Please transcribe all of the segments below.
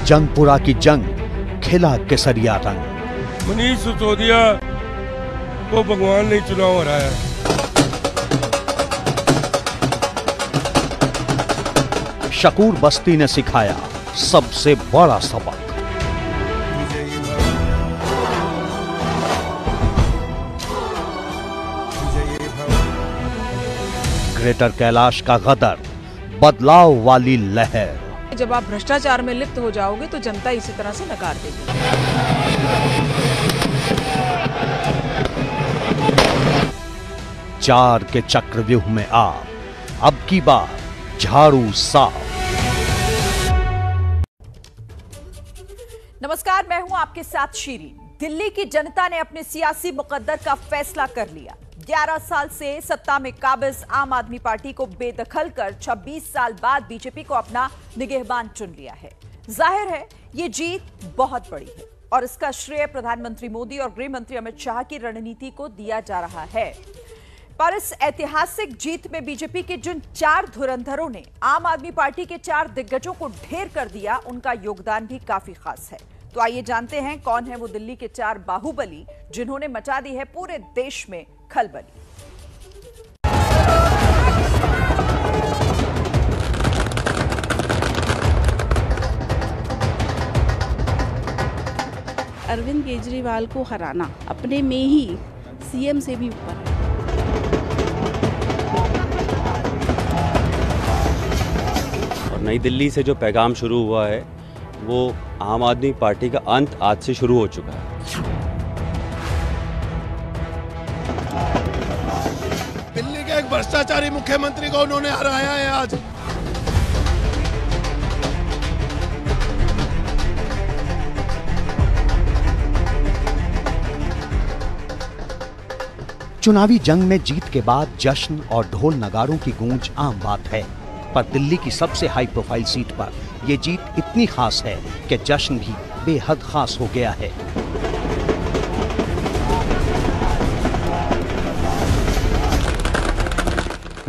जंगपुरा की जंग खिला केसरिया रंग। मनीष सिसोदिया को भगवान ने चुनाव हराया। शकूर बस्ती ने सिखाया सबसे बड़ा सबक। ग्रेटर कैलाश का गदर, बदलाव वाली लहर। जब आप भ्रष्टाचार में लिप्त हो जाओगे तो जनता इसी तरह से नकार देगी। चार के चक्रव्यूह में आप, अब की बार झाड़ू साफ। नमस्कार, मैं हूं आपके साथ शीरी। दिल्ली की जनता ने अपने सियासी मुकद्दर का फैसला कर लिया। 11 साल से सत्ता में काबिज आम आदमी पार्टी को बेदखल कर 26 साल बाद बीजेपी को अपना निगहबान चुन लिया है। जाहिर है ये जीत बहुत बड़ी है और इसका श्रेय प्रधानमंत्री मोदी और गृह मंत्री अमित शाह की रणनीति को दिया जा रहा है। पर इस ऐतिहासिक जीत में बीजेपी के जिन 4 धुरंधरों ने आम आदमी पार्टी के 4 दिग्गजों को ढेर कर दिया, उनका योगदान भी काफी खास है। तो आइए जानते हैं कौन है वो दिल्ली के 4 बाहुबली जिन्होंने मचा दी है पूरे देश में खलबली। अरविंद केजरीवाल को हराना अपने में ही सीएम से भी ऊपर है। और नई दिल्ली से जो पैगाम शुरू हुआ है वो आम आदमी पार्टी का अंत आज से शुरू हो चुका है। दिल्ली के एक भ्रष्टाचारी मुख्यमंत्री को उन्होंने हराया है आज। चुनावी जंग में जीत के बाद जश्न और ढोल नगारों की गूंज आम बात है, पर दिल्ली की सबसे हाई प्रोफाइल सीट पर यह जीत इतनी खास है कि जश्न भी बेहद खास हो गया है।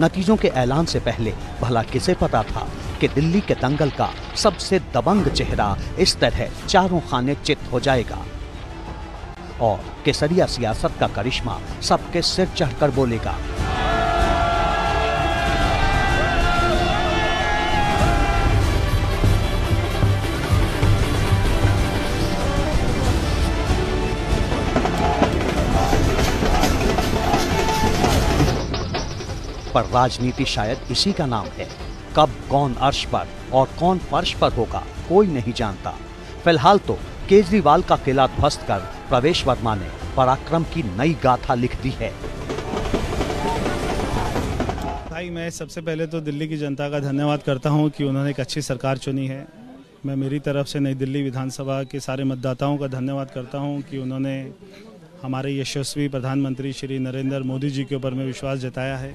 नतीजों के ऐलान से पहले भला किसे पता था कि दिल्ली के दंगल का सबसे दबंग चेहरा इस तरह चारों खाने चित हो जाएगा और केसरिया सियासत का करिश्मा सबके सिर चढ़कर बोलेगा। पर राजनीति शायद इसी का नाम है। कब कौन अर्श पर और कौन फर्श पर होगा कोई नहीं जानता। फिलहाल तो केजरीवाल का किला ध्वस्त कर प्रवेश वर्मा ने पराक्रम की नई गाथा लिख दी है। भाई, मैं सबसे पहले तो दिल्ली की जनता का धन्यवाद करता हूं कि उन्होंने एक अच्छी सरकार चुनी है। मैं मेरी तरफ से नई दिल्ली विधानसभा के सारे मतदाताओं का धन्यवाद करता हूं कि उन्होंने हमारे यशस्वी प्रधानमंत्री श्री नरेंद्र मोदी जी के ऊपर में विश्वास जताया है।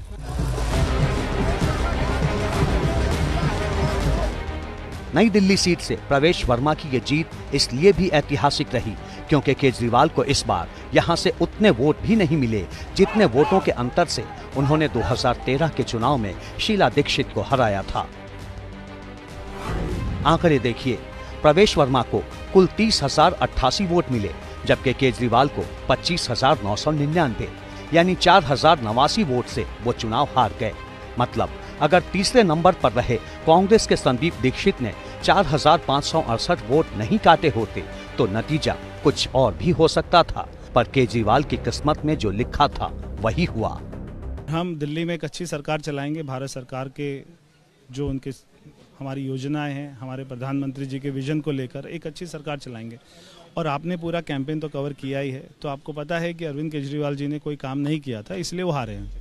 नई दिल्ली सीट से प्रवेश वर्मा की ये जीत इसलिए भी ऐतिहासिक रही क्योंकि केजरीवाल को इस बार यहां से उतने वोट भी नहीं मिले जितने वोटों के अंतर से उन्होंने 2013 के चुनाव में शीला दीक्षित को हराया था। आंकड़े देखिए, प्रवेश वर्मा को कुल 30,088 वोट मिले जबकि केजरीवाल को 25,999 यानी 4,089 वोट से वो चुनाव हार गए। मतलब अगर तीसरे नंबर पर रहे कांग्रेस के संदीप दीक्षित ने 4,568 वोट नहीं काटे होते तो नतीजा कुछ और भी हो सकता था। पर केजरीवाल की किस्मत में जो लिखा था वही हुआ। हम दिल्ली में एक अच्छी सरकार चलाएंगे। भारत सरकार के जो उनके हमारी योजनाएं हैं, हमारे प्रधानमंत्री जी के विजन को लेकर एक अच्छी सरकार चलाएंगे। और आपने पूरा कैंपेन तो कवर किया ही है, तो आपको पता है कि अरविंद केजरीवाल जी ने कोई काम नहीं किया था, इसलिए वो हारे हैं।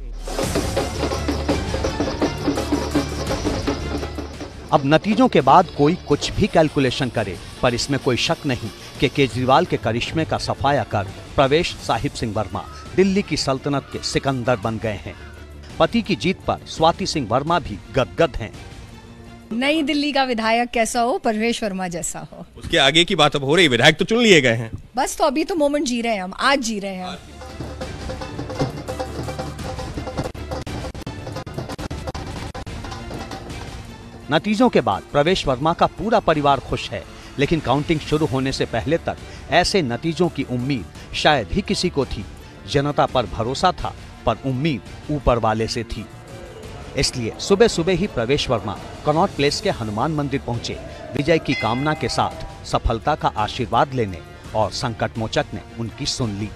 अब नतीजों के बाद कोई कुछ भी कैलकुलेशन करे, पर इसमें कोई शक नहीं कि केजरीवाल के करिश्मे का सफाया कर प्रवेश साहिब सिंह वर्मा दिल्ली की सल्तनत के सिकंदर बन गए हैं। पति की जीत पर स्वाति सिंह वर्मा भी गदगद हैं। नई दिल्ली का विधायक कैसा हो, प्रवेश वर्मा जैसा हो। उसके आगे की बात अब हो रही, विधायक तो चुन लिए गए हैं। बस तो अभी तो मोमेंट जी रहे हैं हम, आज जी रहे हैं। नतीजों के बाद प्रवेश वर्मा का पूरा परिवार खुश है, लेकिन काउंटिंग शुरू होने से पहले तक ऐसे नतीजों की उम्मीद शायद ही किसी को थी। जनता पर भरोसा था, पर उम्मीद ऊपर वाले से थी। इसलिए सुबह सुबह ही प्रवेश वर्मा कनॉट प्लेस के हनुमान मंदिर पहुंचे, विजय की कामना के साथ सफलता का आशीर्वाद लेने, और संकट मोचक ने उनकी सुन ली।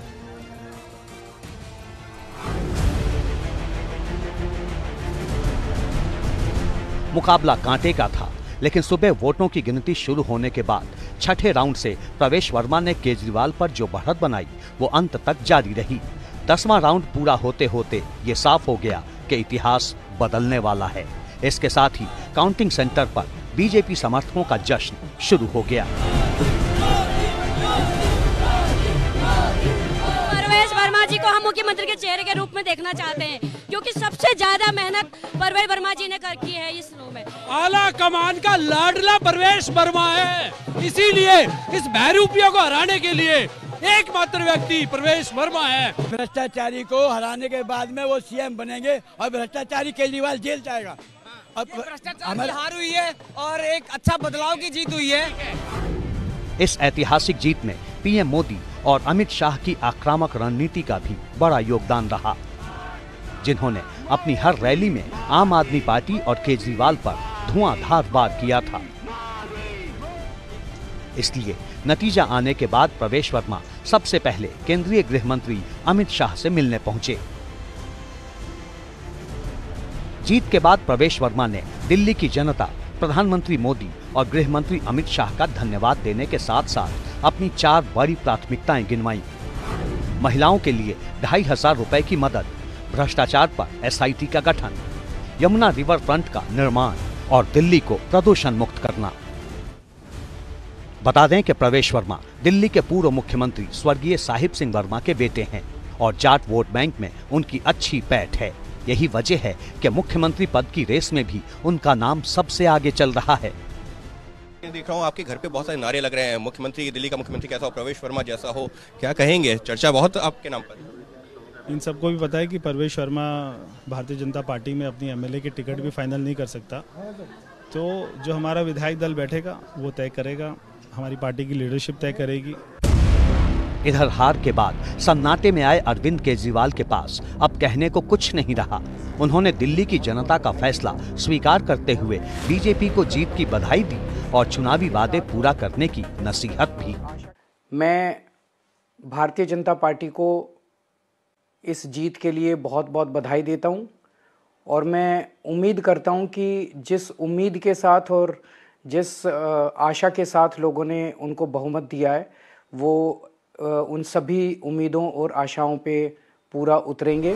मुकाबला कांटे का था, लेकिन सुबह वोटों की गिनती शुरू होने के बाद छठे राउंड से प्रवेश वर्मा ने केजरीवाल पर जो बढ़त बनाई वो अंत तक जारी रही। 10वां राउंड पूरा होते होते ये साफ हो गया कि इतिहास बदलने वाला है। इसके साथ ही काउंटिंग सेंटर पर बीजेपी समर्थकों का जश्न शुरू हो गया। परवेश वर्मा जी को हम मुख्यमंत्री के चेहरे के रूप में देखना चाहते हैं, क्योंकि सबसे ज्यादा मेहनत परवेश वर्मा जी ने की है इस लो में। आला कमान का लाडला परवेश वर्मा है, इसीलिए इस बहरूपियों को हराने के लिए एकमात्र व्यक्ति परवेश वर्मा है। भ्रष्टाचारी को हराने के बाद में वो सीएम बनेंगे और भ्रष्टाचारी केजरीवाल जेल जाएगा। अब हमारी हार हुई है और एक अच्छा बदलाव की जीत हुई है। इस ऐतिहासिक जीत में पीएम मोदी और अमित शाह की आक्रामक रणनीति का भी बड़ा योगदान रहा, जिन्होंने अपनी हर रैली में आम आदमी पार्टी और केजरीवाल पर धुआंधार वार किया था। इसलिए नतीजा आने के बाद प्रवेश वर्मा सबसे पहले केंद्रीय गृह मंत्री अमित शाह से मिलने पहुंचे। जीत के बाद प्रवेश वर्मा ने दिल्ली की जनता, प्रधानमंत्री मोदी और गृह मंत्री अमित शाह का धन्यवाद देने के साथ साथ अपनी 4 बड़ी प्राथमिकताएं गिनवाई। महिलाओं के लिए 2500 रुपए की मदद, भ्रष्टाचार पर एसआईटी का गठन, यमुना रिवर फ्रंट का निर्माण और दिल्ली को प्रदूषण मुक्त करना। बता दें कि प्रवेश वर्मा दिल्ली के पूर्व मुख्यमंत्री स्वर्गीय साहिब सिंह वर्मा के बेटे हैं और जाट वोट बैंक में उनकी अच्छी पैठ है। यही वजह है कि मुख्यमंत्री पद की रेस में भी उनका नाम सबसे आगे चल रहा है। देख रहा हूँ आपके घर पे बहुत सारे नारे लग रहे हैं, मुख्यमंत्री, दिल्ली का मुख्यमंत्री कैसा हो, प्रवेश वर्मा जैसा हो, क्या कहेंगे? चर्चा बहुत आपके नाम पर। इन सबको भी पता है कि प्रवेश वर्मा भारतीय जनता पार्टी में अपनी एमएलए की टिकट भी फाइनल नहीं कर सकता, तो जो हमारा विधायक दल बैठेगा वो तय करेगा, हमारी पार्टी की लीडरशिप तय करेगी। इधर हार के बाद सन्नाटे में आए अरविंद केजरीवाल के पास अब कहने को कुछ नहीं रहा। उन्होंने दिल्ली की जनता का फैसला स्वीकार करते हुए बीजेपी को जीत की बधाई दी और चुनावी वादे पूरा करने की नसीहत भी। मैं भारतीय जनता पार्टी को इस जीत के लिए बहुत बहुत बधाई देता हूं और मैं उम्मीद करता हूं कि जिस उम्मीद के साथ और जिस आशा के साथ लोगों ने उनको बहुमत दिया है वो उन सभी उम्मीदों और आशाओं पे पूरा उतरेंगे।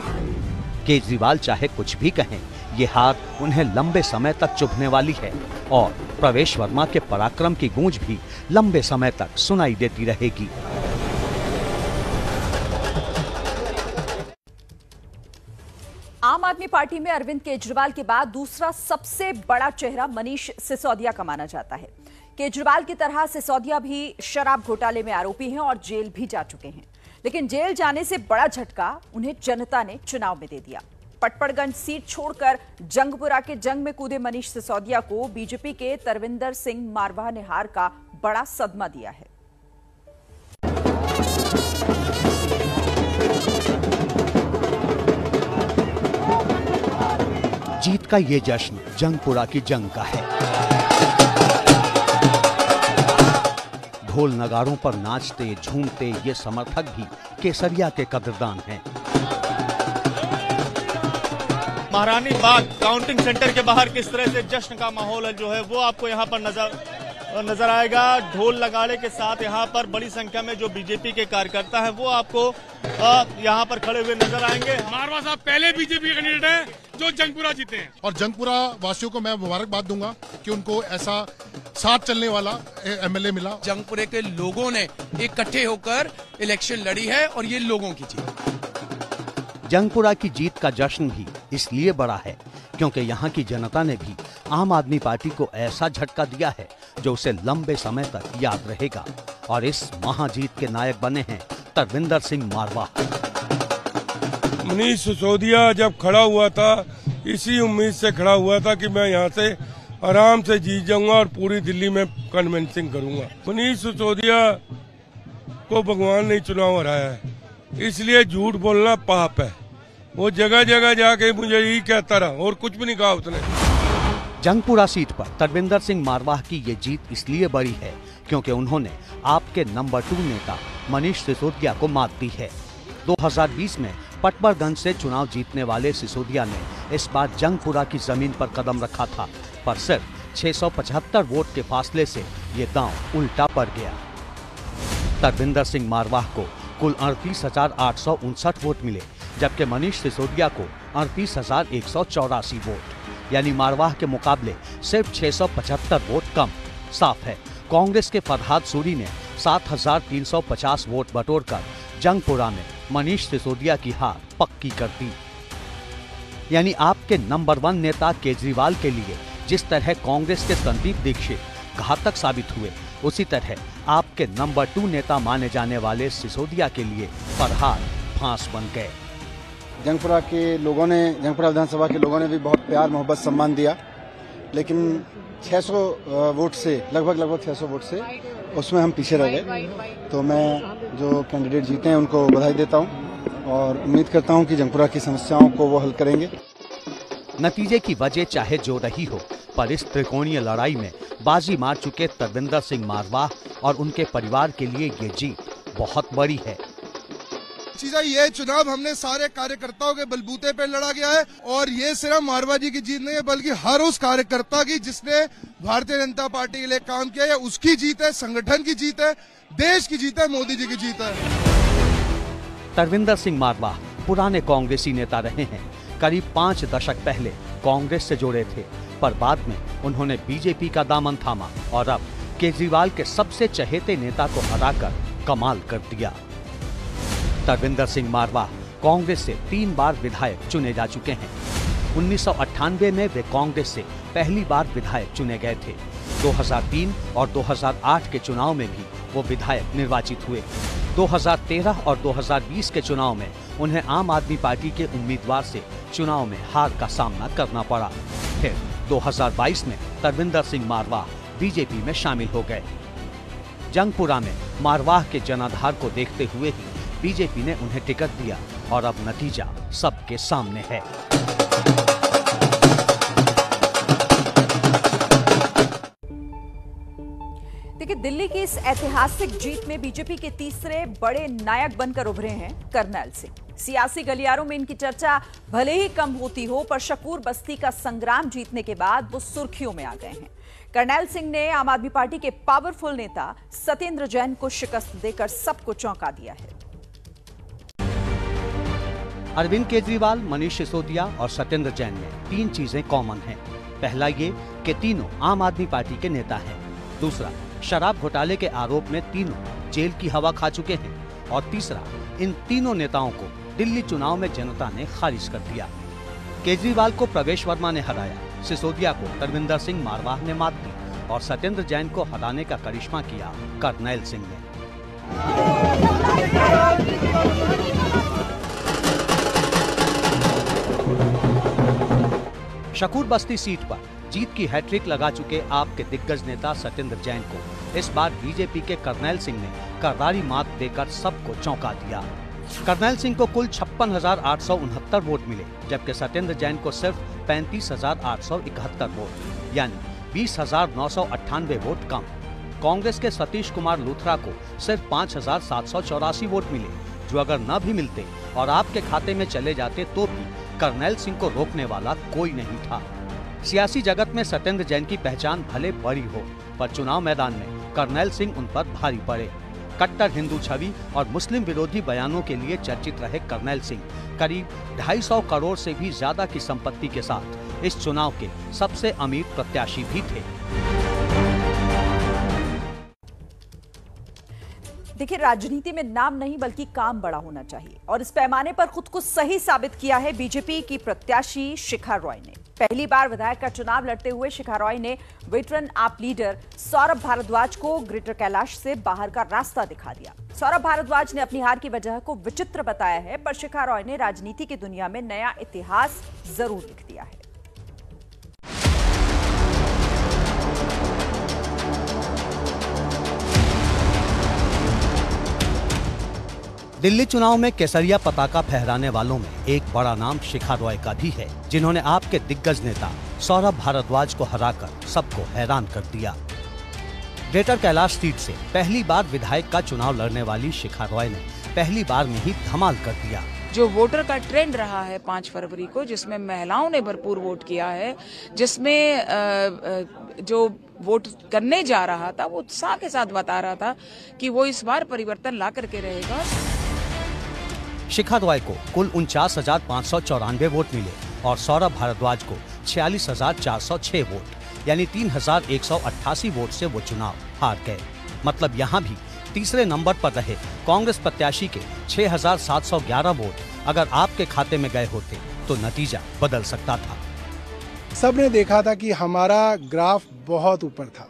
केजरीवाल चाहे कुछ भी कहें, ये हार उन्हें लंबे समय तक चुभने वाली है और प्रवेश वर्मा के पराक्रम की गूंज भी लंबे समय तक सुनाई देती रहेगी। आम आदमी पार्टी में अरविंद केजरीवाल के बाद दूसरा सबसे बड़ा चेहरा मनीष सिसोदिया का माना जाता है। केजरीवाल की तरह सिसोदिया भी शराब घोटाले में आरोपी हैं और जेल भी जा चुके हैं, लेकिन जेल जाने से बड़ा झटका उन्हें जनता ने चुनाव में दे दिया। पटपड़गंज सीट छोड़कर जंगपुरा के जंग में कूदे मनीष सिसोदिया को बीजेपी के तरविंदर सिंह मारवाह ने हार का बड़ा सदमा दिया है। जीत का ये जश्न जंगपुरा की जंग का है। ढोल नगारों पर नाचते झूमते ये समर्थक भी केसरिया के कदरदान हैं। महारानी बाग काउंटिंग सेंटर के बाहर किस तरह से जश्न का माहौल जो है वो आपको यहाँ पर नजर आएगा। ढोल नगाड़े के साथ यहाँ पर बड़ी संख्या में जो बीजेपी के कार्यकर्ता हैं वो आपको यहाँ पर खड़े हुए नजर आएंगे। मारवा साहब पहले बीजेपी कैंडिडेट हैं जो जंगपुरा जीते हैं और जंगपुरा वासियों को मैं मुबारकबाद दूंगा कि उनको ऐसा साथ चलने वाला एमएलए मिला। जंगपुरे के लोगों ने इकट्ठे होकर इलेक्शन लड़ी है और ये लोगों की जीत। जंगपुरा की जीत का जश्न भी इसलिए बड़ा है क्योंकि यहाँ की जनता ने भी आम आदमी पार्टी को ऐसा झटका दिया है जो उसे लंबे समय तक याद रहेगा और इस महाजीत के नायक बने हैं तरविंदर सिंह मारवाह। मनीष सिसोदिया जब खड़ा हुआ था इसी उम्मीद से खड़ा हुआ था कि मैं यहाँ से आराम से जीत जाऊंगा और पूरी दिल्ली में कन्विंसिंग करूंगा। मनीष सिसोदिया को भगवान ने चुनाव हराया है, इसलिए झूठ बोलना पाप है। वो जगह जगह जाके मुझे यही कहता रहा और कुछ भी नहीं कहा उसने। जंगपुरा सीट पर तरविंदर सिंह मारवाह की ये जीत इसलिए बड़ी है क्योंकि उन्होंने आपके नंबर 2 नेता मनीष सिसोदिया को मात दी है। 2020 में पटपरगंज से चुनाव जीतने वाले सिसोदिया ने इस बार जंगपुरा की जमीन पर कदम रखा था, पर सिर्फ 675 वोट के फासले से ये दांव उल्टा पड़ गया। तरविंदर सिंह मारवाह को कुल 38,859 वोट मिले, जबकि मनीष सिसोदिया को 38,184 वोट, यानी मारवाह के मुकाबले सिर्फ 675 वोट कम। साफ है, कांग्रेस के फरहाद सूरी ने 7,350 वोट बटोरकर जंगपुरा में मनीष सिसोदिया की हार पक्की कर दी। यानी आपके नंबर 1 नेता केजरीवाल के लिए जिस तरह कांग्रेस के संदीप दीक्षित घातक साबित हुए, उसी तरह आपके नंबर 2 नेता माने जाने वाले सिसोदिया के लिए फरहाद फांस बन गए। जंगपुरा के लोगों ने, जंगपुरा विधानसभा के लोगों ने भी बहुत प्यार मोहब्बत सम्मान दिया, लेकिन 600 वोट से लगभग 600 वोट से उसमें हम पीछे रह गए। तो मैं जो कैंडिडेट जीते हैं उनको बधाई देता हूं और उम्मीद करता हूं कि जंगपुरा की समस्याओं को वो हल करेंगे। नतीजे की वजह चाहे जो रही हो, पर इस त्रिकोणीय लड़ाई में बाजी मार चुके तरविंदर सिंह मारवाह और उनके परिवार के लिए ये जीत बहुत बड़ी है। चीज़ें ये चुनाव हमने सारे कार्यकर्ताओं के बलबूते पे लड़ा गया है और ये सिर्फ मारवाह जी की जीत नहीं है, बल्कि हर उस कार्यकर्ता की जिसने भारतीय जनता पार्टी के लिए काम किया है, उसकी जीत है, संगठन की जीत है, देश की जीत है, मोदी जी की जीत है। तरविंदर सिंह मारवाह पुराने कांग्रेसी नेता रहे हैं। करीब 5 दशक पहले कांग्रेस से जुड़े थे, पर बाद में उन्होंने बीजेपी का दामन थामा और अब केजरीवाल के सबसे चहेते नेता को हराकर कमाल कर दिया। तरविंदर सिंह मारवाह कांग्रेस से 3 बार विधायक चुने जा चुके हैं। 1998 में वे कांग्रेस से पहली बार विधायक चुने गए थे। 2003 और 2008 के चुनाव में भी वो विधायक निर्वाचित हुए। 2013 और 2020 के चुनाव में उन्हें आम आदमी पार्टी के उम्मीदवार से चुनाव में हार का सामना करना पड़ा। फिर 2022 में तरविंदर सिंह मारवाह बीजेपी में शामिल हो गए। जंगपुरा में मारवाह के जनाधार को देखते हुए ही बीजेपी ने उन्हें टिकट दिया और अब नतीजा सबके सामने है। देखिए, दिल्ली की इस ऐतिहासिक जीत में बीजेपी के तीसरे बड़े नायक बनकर उभरे हैं कर्नैल सिंह। सियासी गलियारों में इनकी चर्चा भले ही कम होती हो, पर शकूर बस्ती का संग्राम जीतने के बाद वो सुर्खियों में आ गए हैं। कर्नैल सिंह ने आम आदमी पार्टी के पावरफुल नेता सत्येंद्र जैन को शिकस्त देकर सबको चौंका दिया है। अरविंद केजरीवाल, मनीष सिसोदिया और सत्येंद्र जैन में 3 चीजें कॉमन हैं। पहला ये कि तीनों आम आदमी पार्टी के नेता हैं। दूसरा, शराब घोटाले के आरोप में तीनों जेल की हवा खा चुके हैं। और तीसरा, इन तीनों नेताओं को दिल्ली चुनाव में जनता ने खारिज कर दिया। केजरीवाल को प्रवेश वर्मा ने हराया, सिसोदिया को तरविंदर सिंह मारवाह ने मात दी और सत्येंद्र जैन को हराने का करिश्मा किया कर्नैल सिंह ने। शकूर बस्ती सीट पर जीत की हैट्रिक लगा चुके आपके दिग्गज नेता सत्येंद्र जैन को इस बार बीजेपी के कर्नैल सिंह ने करारी मात देकर सबको चौंका दिया। कर्नैल सिंह को कुल 56,869 वोट मिले, जबकि सत्येंद्र जैन को सिर्फ 35,871 वोट, यानी 20,998 वोट कम। कांग्रेस के सतीश कुमार लूथरा को सिर्फ 5,784 वोट मिले, जो अगर न भी मिलते और आपके खाते में चले जाते तो भी कर्नैल सिंह को रोकने वाला कोई नहीं था। सियासी जगत में सत्येंद्र जैन की पहचान भले बड़ी हो, पर चुनाव मैदान में कर्नैल सिंह उन पर भारी पड़े। कट्टर हिंदू छवि और मुस्लिम विरोधी बयानों के लिए चर्चित रहे कर्नैल सिंह करीब 250 करोड़ से भी ज्यादा की संपत्ति के साथ इस चुनाव के सबसे अमीर प्रत्याशी भी थे। देखिए, राजनीति में नाम नहीं बल्कि काम बड़ा होना चाहिए, और इस पैमाने पर खुद को सही साबित किया है बीजेपी की प्रत्याशी शिखा रॉय ने। पहली बार विधायक का चुनाव लड़ते हुए शिखा रॉय ने वेटरन आप लीडर सौरभ भारद्वाज को ग्रेटर कैलाश से बाहर का रास्ता दिखा दिया। सौरभ भारद्वाज ने अपनी हार की वजह को विचित्र बताया है, पर शिखा रॉय ने राजनीति की दुनिया में नया इतिहास जरूर लिख दिया है। दिल्ली चुनाव में केसरिया पताका फहराने वालों में एक बड़ा नाम शिखा रॉय का भी है, जिन्होंने आपके दिग्गज नेता सौरभ भारद्वाज को हराकर सबको हैरान कर दिया। ग्रेटर कैलाश सीट से पहली बार विधायक का चुनाव लड़ने वाली शिखा रॉय ने पहली बार में ही धमाल कर दिया। जो वोटर का ट्रेंड रहा है 5 फरवरी को, जिसमें महिलाओं ने भरपूर वोट किया है, जिसमें जो वोट करने जा रहा था वो उत्साह के साथ बता रहा था कि वो इस बार परिवर्तन ला करके रहेगा। शिखा रॉय को कुल 49,594 वोट मिले और सौरभ भारद्वाज को 46,406 वोट यानी 3,188 वोट से वो चुनाव हार गए। मतलब यहाँ भी तीसरे नंबर पर रहे कांग्रेस प्रत्याशी के 6,711 वोट अगर आपके खाते में गए होते तो नतीजा बदल सकता था। सबने देखा था कि हमारा ग्राफ बहुत ऊपर था,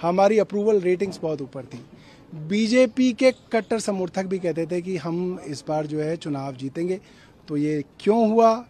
हमारी अप्रूवल रेटिंग्स बहुत ऊपर थी। बीजेपी के कट्टर समर्थक भी कहते थे कि हम इस बार जो है चुनाव जीतेंगे। तो ये क्यों हुआ,